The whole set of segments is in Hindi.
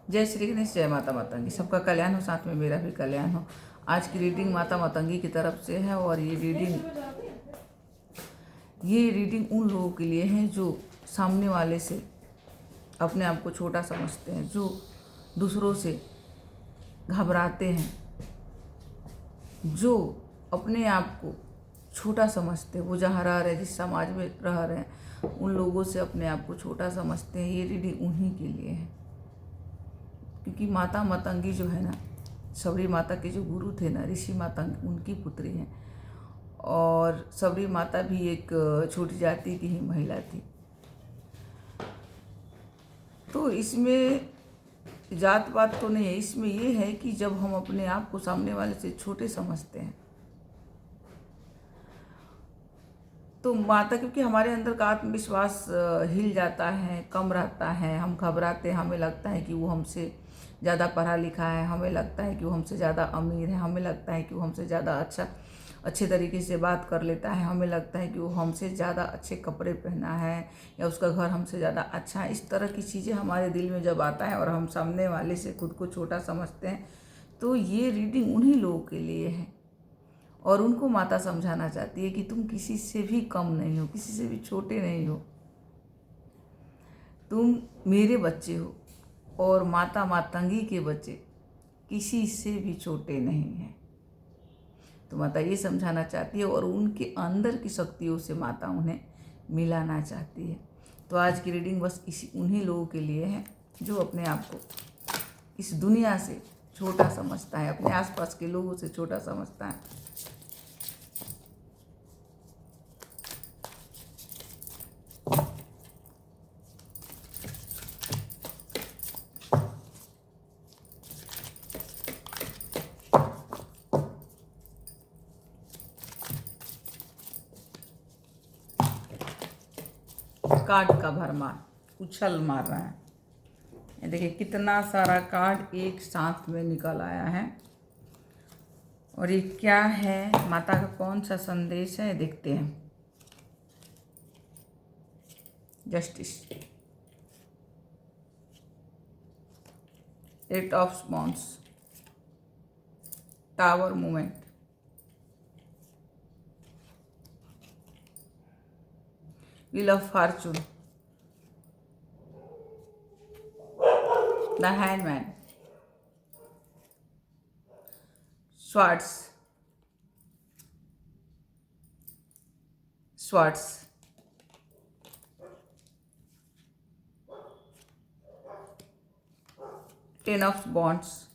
जय श्री गणेश, जय माता मातंगी। सबका कल्याण हो, साथ में मेरा भी कल्याण हो। आज की रीडिंग माता मातंगी की तरफ से है और ये रीडिंग उन लोगों के लिए है जो सामने वाले से अपने आप को छोटा समझते हैं, जो दूसरों से घबराते हैं, जो अपने आप को छोटा समझते हैं, वो जहाँ रह रहे, जिस समाज में रह रहे हैं, उन लोगों से अपने आप को छोटा समझते हैं। ये रीडिंग उन्हीं के लिए है, क्योंकि माता मातंगी जो है ना, सबरी माता के जो गुरु थे ना, ऋषि मातंगी, उनकी पुत्री हैं। और सबरी माता भी एक छोटी जाति की ही महिला थी। तो इसमें जात पात तो नहीं है, इसमें ये है कि जब हम अपने आप को सामने वाले से छोटे समझते हैं तो माता, क्योंकि हमारे अंदर का आत्मविश्वास हिल जाता है, कम रहता है, हम घबराते हैं, हमें लगता है कि वो हमसे ज़्यादा पढ़ा लिखा है, हमें लगता है कि वो हमसे ज़्यादा अमीर है, हमें लगता है कि वो हमसे ज़्यादा अच्छे तरीके से बात कर लेता है, हमें लगता है कि वो हमसे ज़्यादा अच्छे कपड़े पहना है या उसका घर हमसे ज़्यादा अच्छा है। इस तरह की चीज़ें हमारे दिल में जब आता है और हम सामने वाले से खुद को छोटा समझते हैं, तो ये रीडिंग उन्हीं लोगों के लिए है। और उनको माता समझाना चाहती है कि तुम किसी से भी कम नहीं हो, किसी से भी छोटे नहीं हो, तुम मेरे बच्चे हो और माता मातंगी के बच्चे किसी से भी छोटे नहीं हैं। तो माता ये समझाना चाहती है और उनके अंदर की शक्तियों से माता उन्हें मिलाना चाहती है। तो आज की रीडिंग बस उन्हीं लोगों के लिए है जो अपने आप को इस दुनिया से छोटा समझता है, अपने आसपास के लोगों से छोटा समझता है। कार्ड का भरमार उछल मार रहा है। ये देखिए कितना सारा कार्ड एक साथ में निकल आया है। और ये क्या है, माता का कौन सा संदेश है, देखते हैं। जस्टिस, एट ऑफ स्पॉन्स, tower movement, wheel of fortune, the hangman, swords, ten of bonds,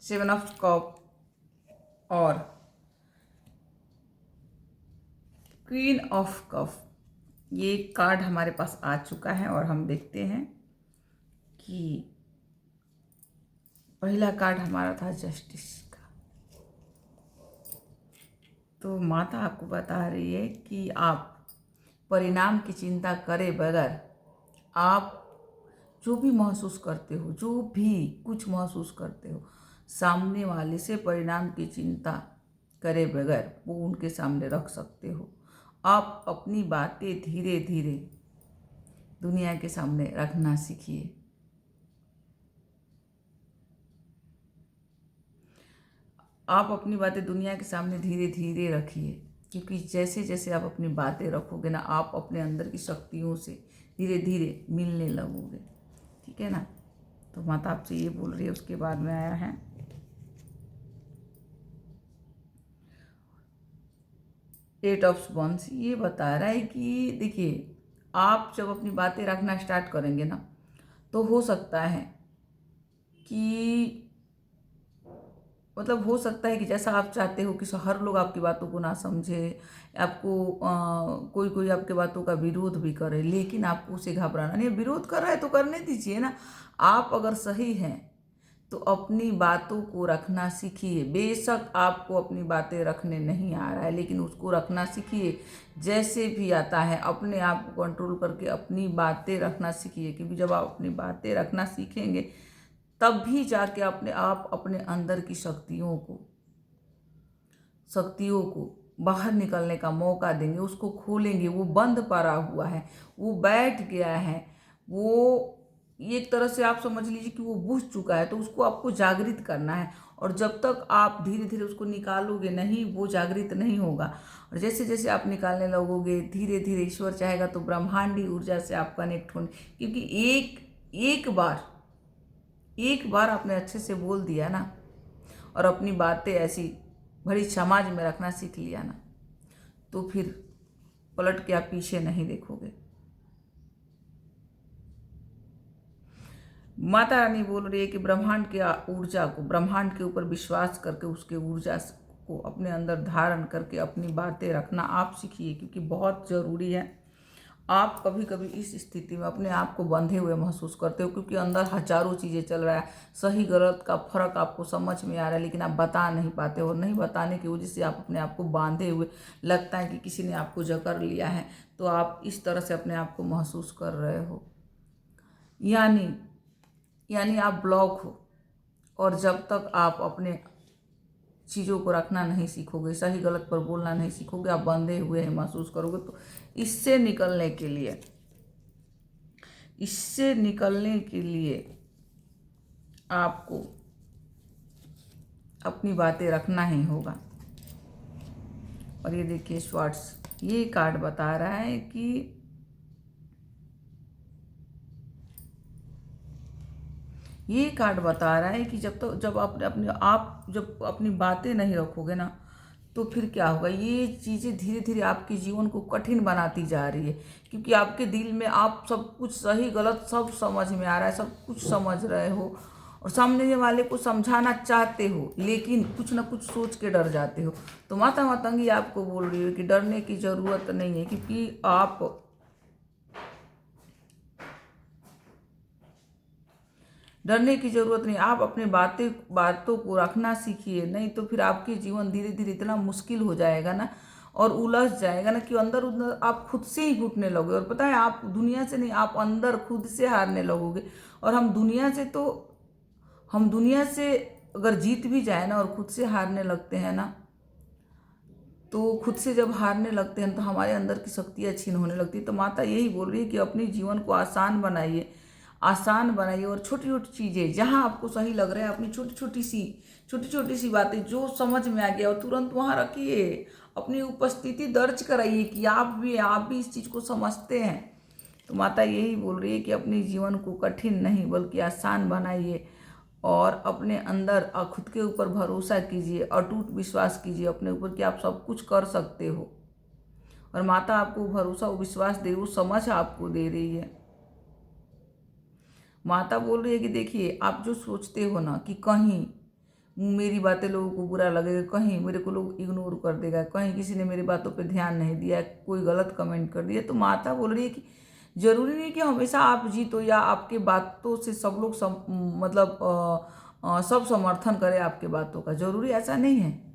seven of cup और क्वीन ऑफ कप। ये कार्ड हमारे पास आ चुका है और हम देखते हैं कि पहला कार्ड हमारा था जस्टिस का। तो माता आपको बता रही है कि आप परिणाम की चिंता करे बगैर, आप जो भी महसूस करते हो, जो भी कुछ महसूस करते हो, सामने वाले से परिणाम की चिंता करे बगैर वो उनके सामने रख सकते हो। आप अपनी बातें धीरे धीरे दुनिया के सामने रखना सीखिए। आप अपनी बातें दुनिया के सामने धीरे धीरे रखिए, क्योंकि जैसे जैसे आप अपनी बातें रखोगे ना, आप अपने अंदर की शक्तियों से धीरे धीरे मिलने लगोगे। ठीक है ना। तो माता आपसे ये बोल रही है। उसके बाद में आया है एट ऑफ स्पॉन्स। ये बता रहा है कि देखिए, आप जब अपनी बातें रखना स्टार्ट करेंगे ना, तो हो सकता है कि मतलब हो सकता है कि जैसा आप चाहते हो कि हर लोग आपकी बातों को ना समझे, आपको कोई कोई आपके बातों का विरोध भी करे, लेकिन आपको उसे घबराना नहीं। विरोध कर रहा है तो करने दीजिए ना। आप अगर सही हैं तो अपनी बातों को रखना सीखिए। बेशक आपको अपनी बातें रखने नहीं आ रहा है, लेकिन उसको रखना सीखिए। जैसे भी आता है अपने आप को कंट्रोल करके अपनी बातें रखना सीखिए, क्योंकि जब आप अपनी बातें रखना सीखेंगे तब भी जाके आप अपने अंदर की शक्तियों को बाहर निकलने का मौका देंगे, उसको खोलेंगे। वो बंद पड़ा हुआ है, वो बैठ गया है, वो एक तरह से आप समझ लीजिए कि वो बुझ चुका है। तो उसको आपको जागृत करना है, और जब तक आप धीरे धीरे उसको निकालोगे नहीं, वो जागृत नहीं होगा। और जैसे जैसे आप निकालने लगोगे, धीरे धीरे ईश्वर चाहेगा तो ब्रह्मांडी ऊर्जा से आप कनेक्ट होने, क्योंकि एक बार आपने अच्छे से बोल दिया ना, और अपनी बातें ऐसी भरी समाज में रखना सीख लिया ना, तो फिर पलट के आप पीछे नहीं देखोगे। माता रानी बोल रही है कि ब्रह्मांड की ऊर्जा को, ब्रह्मांड के ऊपर विश्वास करके उसके ऊर्जा को अपने अंदर धारण करके अपनी बातें रखना आप सीखिए, क्योंकि बहुत ज़रूरी है। आप कभी कभी इस स्थिति में अपने आप को बंधे हुए महसूस करते हो, क्योंकि अंदर हजारों चीज़ें चल रहा है, सही गलत का फर्क आपको समझ में आ रहा है, लेकिन आप बता नहीं पाते हो। नहीं बताने की वजह से आप अपने आप को बांधे हुए, लगता है कि किसी ने आपको जकड़ लिया है, तो आप इस तरह से अपने आप को महसूस कर रहे हो। यानी आप ब्लॉक हो। और जब तक आप अपने चीज़ों को रखना नहीं सीखोगे, सही गलत पर बोलना नहीं सीखोगे, आप बंधे हुए हैं महसूस करोगे। तो इससे निकलने के लिए आपको अपनी बातें रखना ही होगा। और ये देखिए स्वार्ट्स, ये कार्ड बता रहा है कि जब आप जब अपनी बातें नहीं रखोगे ना, तो फिर क्या होगा, ये चीज़ें धीरे धीरे आपके जीवन को कठिन बनाती जा रही है। क्योंकि आपके दिल में आप सब कुछ सही गलत सब समझ में आ रहा है, सब कुछ समझ रहे हो, और सामने वाले को समझाना चाहते हो, लेकिन कुछ ना कुछ सोच के डर जाते हो। तो माता मातंगी आपको बोल रही है कि डरने की ज़रूरत नहीं है, क्योंकि आप डरने की जरूरत नहीं। आप अपने बातों को रखना सीखिए, नहीं तो फिर आपके जीवन धीरे धीरे इतना मुश्किल हो जाएगा ना, और उलझ जाएगा ना, कि अंदर उधर आप खुद से ही घुटने लगोगे। और पता है, आप दुनिया से नहीं, आप अंदर खुद से हारने लगोगे। और हम दुनिया से अगर जीत भी जाए ना, और खुद से हारने लगते हैं ना, तो खुद से जब हारने लगते हैं तो हमारे अंदर की शक्तियाँ छीन होने लगती है। तो माता यही बोल रही है कि अपने जीवन को आसान बनाइए, और छोटी छोटी चीज़ें जहाँ आपको सही लग रहा है, अपनी छोटी छोटी सी बातें जो समझ में आ गया और तुरंत वहाँ रखिए। अपनी उपस्थिति दर्ज कराइए कि आप भी इस चीज़ को समझते हैं। तो माता यही बोल रही है कि अपने जीवन को कठिन नहीं बल्कि आसान बनाइए, और अपने अंदर खुद के ऊपर भरोसा कीजिए, अटूट विश्वास कीजिए अपने ऊपर कि आप सब कुछ कर सकते हो। और माता आपको भरोसा और विश्वास दे, वो समझ आपको दे रही है। माता बोल रही है कि देखिए, आप जो सोचते हो ना कि कहीं मेरी बातें लोगों को बुरा लगेगा, कहीं मेरे को लोग इग्नोर कर देगा, कहीं किसी ने मेरी बातों पे ध्यान नहीं दिया, कोई गलत कमेंट कर दिया, तो माता बोल रही है कि जरूरी नहीं कि हमेशा आप जीतो या आपके बातों से सब लोग सब समर्थन करें आपके बातों का। जरूरी ऐसा नहीं है।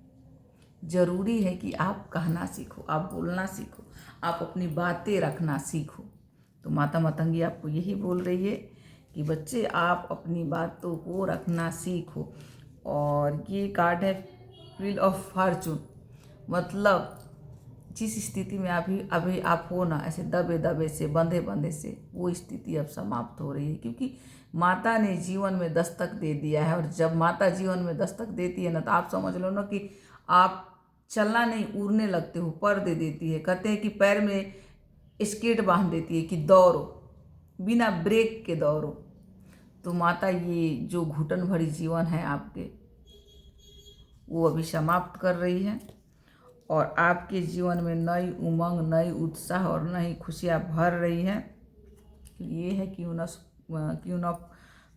जरूरी है कि आप कहना सीखो, आप बोलना सीखो, आप अपनी बातें रखना सीखो। तो माता मतंगी आपको यही बोल रही है कि बच्चे, आप अपनी बातों को रखना सीखो। और ये कार्ड है व्हील ऑफ फॉर्चून, मतलब जिस स्थिति में अभी आप हो ना, ऐसे दबे से बंधे से, वो स्थिति अब समाप्त हो रही है। क्योंकि माता ने जीवन में दस्तक दे दिया है, और जब माता जीवन में दस्तक देती है ना, तो आप समझ लो ना कि आप चलना नहीं, उड़ने लगते हो, पर दे देती है। कहते हैं कि पैर में स्केट बांध देती है कि दौड़ो, बिना ब्रेक के दौड़ो। तो माता ये जो घुटन भरी जीवन है आपके, वो अभी समाप्त कर रही है, और आपके जीवन में नई उमंग, नई उत्साह और नई खुशियाँ भर रही हैं। ये है क्वीन ऑफ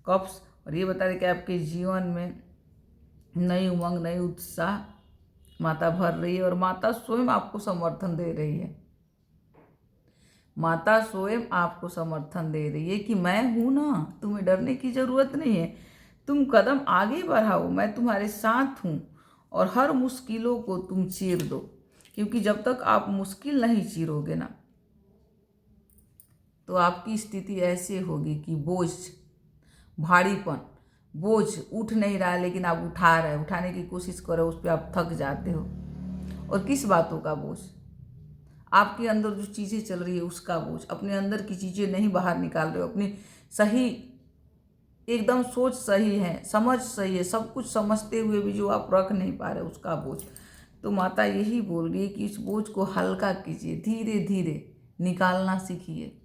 कप्स, और ये बता रहे कि आपके जीवन में नई उमंग, नई उत्साह माता भर रही है, और माता स्वयं आपको समर्थन दे रही है। माता स्वयं आपको समर्थन दे रही है कि मैं हूं ना, तुम्हें डरने की जरूरत नहीं है, तुम कदम आगे बढ़ाओ, मैं तुम्हारे साथ हूं, और हर मुश्किलों को तुम चीर दो। क्योंकि जब तक आप मुश्किल नहीं चीरोगे ना, तो आपकी स्थिति ऐसे होगी कि बोझ उठ नहीं रहा है, लेकिन आप उठा रहे, उठाने की कोशिश करो, उस पर आप थक जाते हो। और किस बातों का बोझ? आपके अंदर जो चीज़ें चल रही है उसका बोझ। अपने अंदर की चीज़ें नहीं बाहर निकाल रहे हो, अपनी सही एकदम सोच सही है, समझ सही है, सब कुछ समझते हुए भी जो आप रख नहीं पा रहे उसका बोझ। तो माता यही बोल रही है कि इस बोझ को हल्का कीजिए, धीरे धीरे निकालना सीखिए।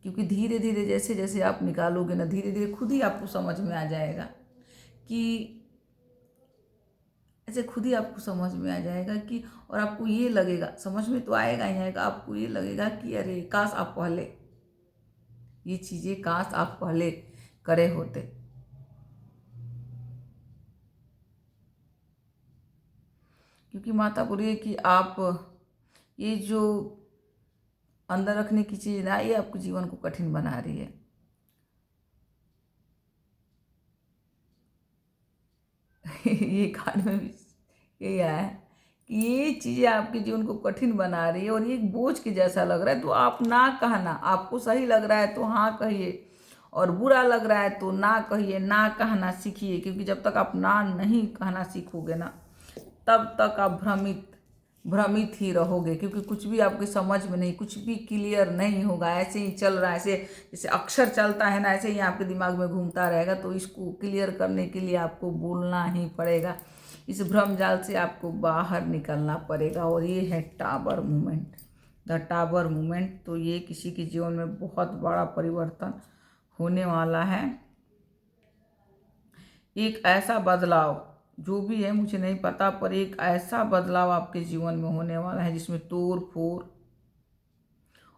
क्योंकि धीरे धीरे जैसे जैसे आप निकालोगे ना, धीरे धीरे खुद ही आपको समझ में आ जाएगा कि ऐसे खुद ही आपको समझ में आ जाएगा कि, और आपको ये लगेगा, समझ में तो आएगा ही आएगा, आपको ये लगेगा कि अरे काश आप पहले ये चीज़ें काश आप पहले करे होते। क्योंकि माता बोल रही है कि आप ये जो अंदर रखने की चीज़ ना, ये आपके जीवन को कठिन बना रही है। ये कार्ड में भी यही आया है कि ये चीज़ें आपके जीवन को कठिन बना रही है और ये एक बोझ के जैसा लग रहा है। तो आप ना कहना, आपको सही लग रहा है तो हाँ कहिए, और बुरा लग रहा है तो ना कहिए। ना कहना सीखिए, क्योंकि जब तक आप ना नहीं कहना सीखोगे ना, तब तक आप भ्रमित भ्रमित ही रहोगे। क्योंकि कुछ भी आपके समझ में नहीं, कुछ भी क्लियर नहीं होगा, ऐसे ही चल रहा है, ऐसे जैसे अक्षर चलता है ना, ऐसे ही आपके दिमाग में घूमता रहेगा। तो इसको क्लियर करने के लिए आपको बोलना ही पड़ेगा, इस भ्रम जाल से आपको बाहर निकलना पड़ेगा। और ये है tower movement, the tower movement. तो ये किसी के जीवन में बहुत बड़ा परिवर्तन होने वाला है। एक ऐसा बदलाव, जो भी है मुझे नहीं पता, पर एक ऐसा बदलाव आपके जीवन में होने वाला है जिसमें तोड़ फोड़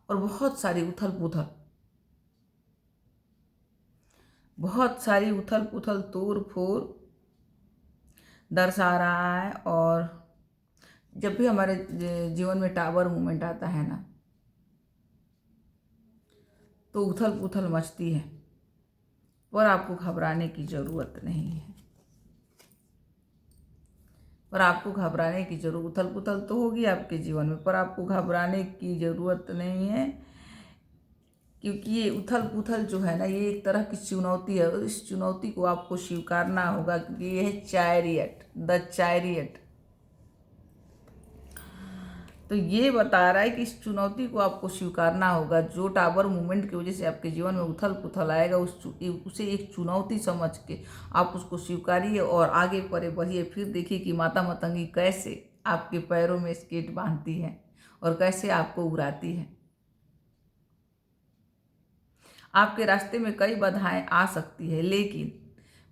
और बहुत सारी उथल पुथल, बहुत सारी उथल पुथल तोड़ फोड़ दर्शा रहा है। और जब भी हमारे जीवन में टावर मूवमेंट आता है ना, तो उथल पुथल मचती है, पर आपको घबराने की ज़रूरत नहीं है। पर आपको घबराने की जरूरत, उथल पुथल तो होगी आपके जीवन में, पर आपको घबराने की ज़रूरत नहीं है। क्योंकि ये उथल पुथल जो है ना, ये एक तरह की चुनौती है, और इस चुनौती को आपको स्वीकारना होगा। क्योंकि ये है चैरियट, द चैरियट। तो ये बता रहा है कि इस चुनौती को आपको स्वीकारना होगा। जो टावर मूवमेंट की वजह से आपके जीवन में उथल पुथल आएगा, उसे एक चुनौती समझ के आप उसको स्वीकारिए और आगे बढ़िए। फिर देखिए कि माता मतंगी कैसे आपके पैरों में स्केट बांधती है और कैसे आपको उड़ाती है। आपके रास्ते में कई बाधाएं आ सकती है, लेकिन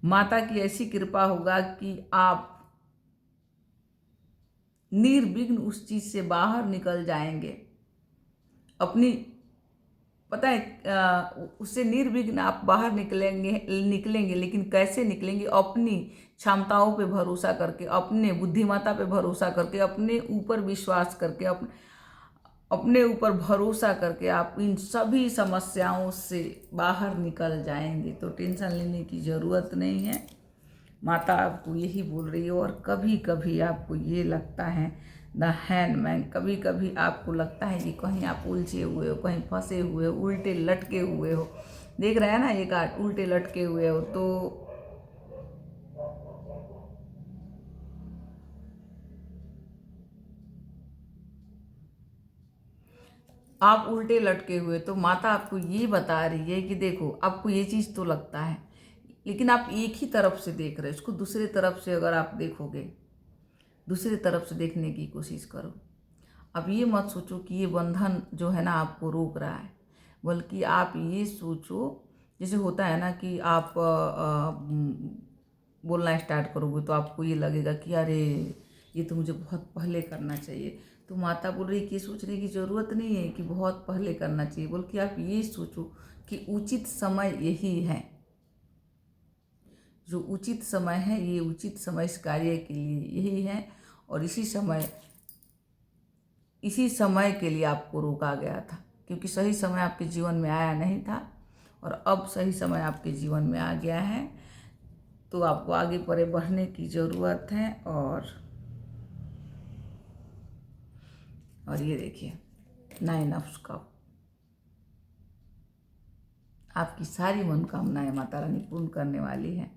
माता की ऐसी कृपा होगा कि आप निर्विघ्न उस चीज से बाहर निकल जाएंगे। अपनी, पता है, उससे निर्विघ्न आप बाहर निकलेंगे निकलेंगे लेकिन कैसे निकलेंगे? अपनी क्षमताओं पे भरोसा करके, अपने बुद्धिमत्ता पे भरोसा करके, अपने ऊपर विश्वास करके, अपने ऊपर भरोसा करके आप इन सभी समस्याओं से बाहर निकल जाएंगे। तो टेंशन लेने की ज़रूरत नहीं है, माता आपको यही बोल रही है। और कभी कभी आपको ये लगता है, द हैंडमैन, कभी कभी आपको लगता है कि कहीं आप उलझे हुए हो, कहीं फंसे हुए हो, उल्टे लटके हुए हो। देख रहे हैं ना ये कार्ड, उल्टे लटके हुए हो। तो आप उल्टे लटके हुए, तो माता आपको ये बता रही है कि देखो, आपको ये चीज़ तो लगता है, लेकिन आप एक ही तरफ से देख रहे हो इसको। दूसरे तरफ से अगर आप देखोगे, दूसरी तरफ से देखने की कोशिश करो। अब ये मत सोचो कि ये बंधन जो है ना आपको रोक रहा है, बल्कि आप ये सोचो, जैसे होता है ना कि आप बोलना स्टार्ट करोगे तो आपको ये लगेगा कि अरे ये तो मुझे बहुत पहले करना चाहिए। तो माता बोल रही है कि सोचने की ज़रूरत नहीं है कि बहुत पहले करना चाहिए, बल्कि आप ये सोचो कि उचित समय यही है। जो उचित समय है, ये उचित समय इस कार्य के लिए यही है। और इसी समय के लिए आपको रोका गया था, क्योंकि सही समय आपके जीवन में आया नहीं था, और अब सही समय आपके जीवन में आ गया है। तो आपको आगे बढ़ने की ज़रूरत है। और ये देखिए, 9 ऑफ कप, आपकी सारी मनोकामनाएं माता रानी पूर्ण करने वाली है।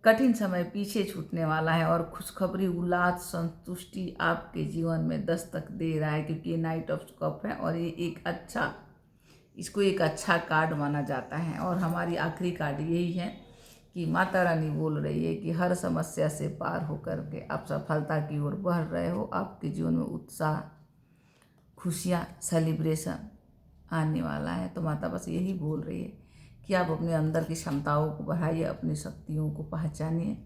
कठिन समय पीछे छूटने वाला है और खुशखबरी, उल्लास, संतुष्टि आपके जीवन में दस्तक दे रहा है, क्योंकि ये नाइट ऑफ कप है और ये इसको एक अच्छा कार्ड माना जाता है। और हमारी आखिरी कार्ड यही है कि माता रानी बोल रही है कि हर समस्या से पार होकर के आप सफलता की ओर बढ़ रहे हो। आपके जीवन में उत्साह, खुशियाँ, सेलिब्रेशन आने वाला है। तो माता बस यही बोल रही है कि आप अपने अंदर की क्षमताओं को बढ़ाइए, अपनी शक्तियों को पहचानिए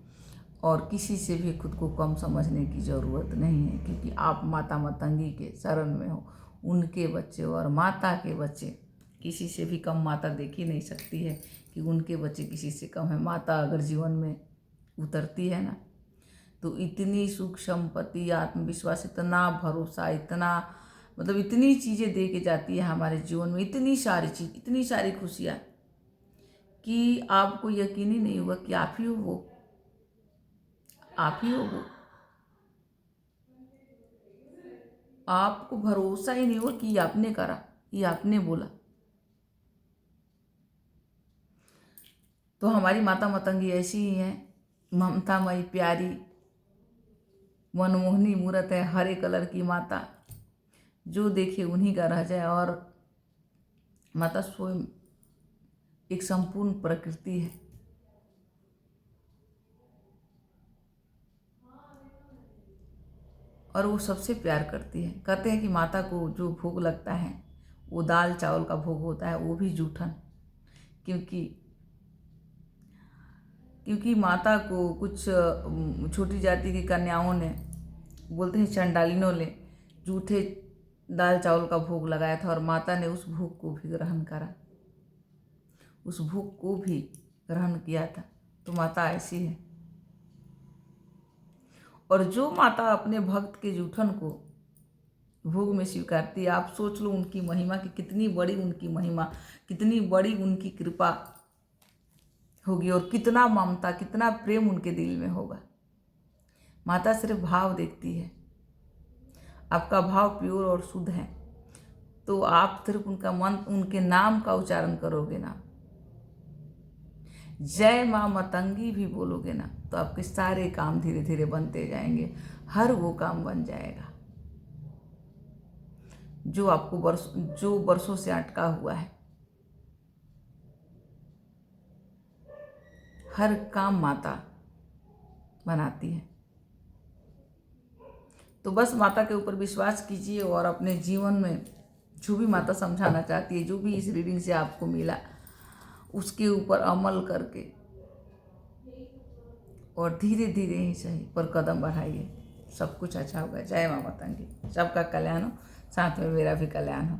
और किसी से भी खुद को कम समझने की ज़रूरत नहीं है, क्योंकि आप माता मतंगी के शरण में हो, उनके बच्चे हो। और माता के बच्चे किसी से भी कम माता देख ही नहीं सकती है कि उनके बच्चे किसी से कम है। माता अगर जीवन में उतरती है ना, तो इतनी सुख, संपत्ति, आत्मविश्वास, इतना भरोसा, इतनी चीज़ें दे के जाती है हमारे जीवन में, इतनी सारी चीज़, इतनी सारी खुशियाँ कि आपको यकीन ही नहीं होगा कि आप ही हो वो, आप ही हो वो। आपको भरोसा ही नहीं होगा कि ये आपने करा, ये आपने बोला। तो हमारी माता मतंगी ऐसी ही है, ममतामयी, प्यारी, मनमोहनी मूरत है, हरे कलर की माता, जो देखे उन्हीं का रह जाए। और माता स्वयं एक संपूर्ण प्रकृति है। और वो सबसे प्यार करती है। कहते हैं कि माता को जो भोग लगता है वो दाल चावल का भोग होता है, वो भी जूठन, क्योंकि माता को कुछ छोटी जाति की कन्याओं ने, बोलते हैं चंडालिनों ने, जूठे दाल चावल का भोग लगाया था और माता ने उस भोग को भी ग्रहण करा, उस भोग को भी ग्रहण किया था। तो माता ऐसी है। और जो माता अपने भक्त के जूठन को भोग में स्वीकारती है, आप सोच लो उनकी महिमा की, कितनी बड़ी उनकी महिमा, कितनी बड़ी उनकी कृपा होगी और कितना ममता, कितना प्रेम उनके दिल में होगा। माता सिर्फ भाव देखती है। आपका भाव प्योर और शुद्ध है तो आप सिर्फ उनका मन, उनके नाम का उच्चारण करोगे ना, जय माँ मतंगी भी बोलोगे ना, तो आपके सारे काम धीरे धीरे बनते जाएंगे। हर वो काम बन जाएगा जो वर्षों से अटका हुआ है। हर काम माता बनाती है। तो बस माता के ऊपर विश्वास कीजिए और अपने जीवन में जो भी माता समझाना चाहती है, जो भी इस रीडिंग से आपको मिला, उसके ऊपर अमल करके और धीरे धीरे ही सही पर कदम बढ़ाइए। सब कुछ अच्छा होगा। जय माँ मतंगी। सबका कल्याण हो, साथ में मेरा भी कल्याण हो।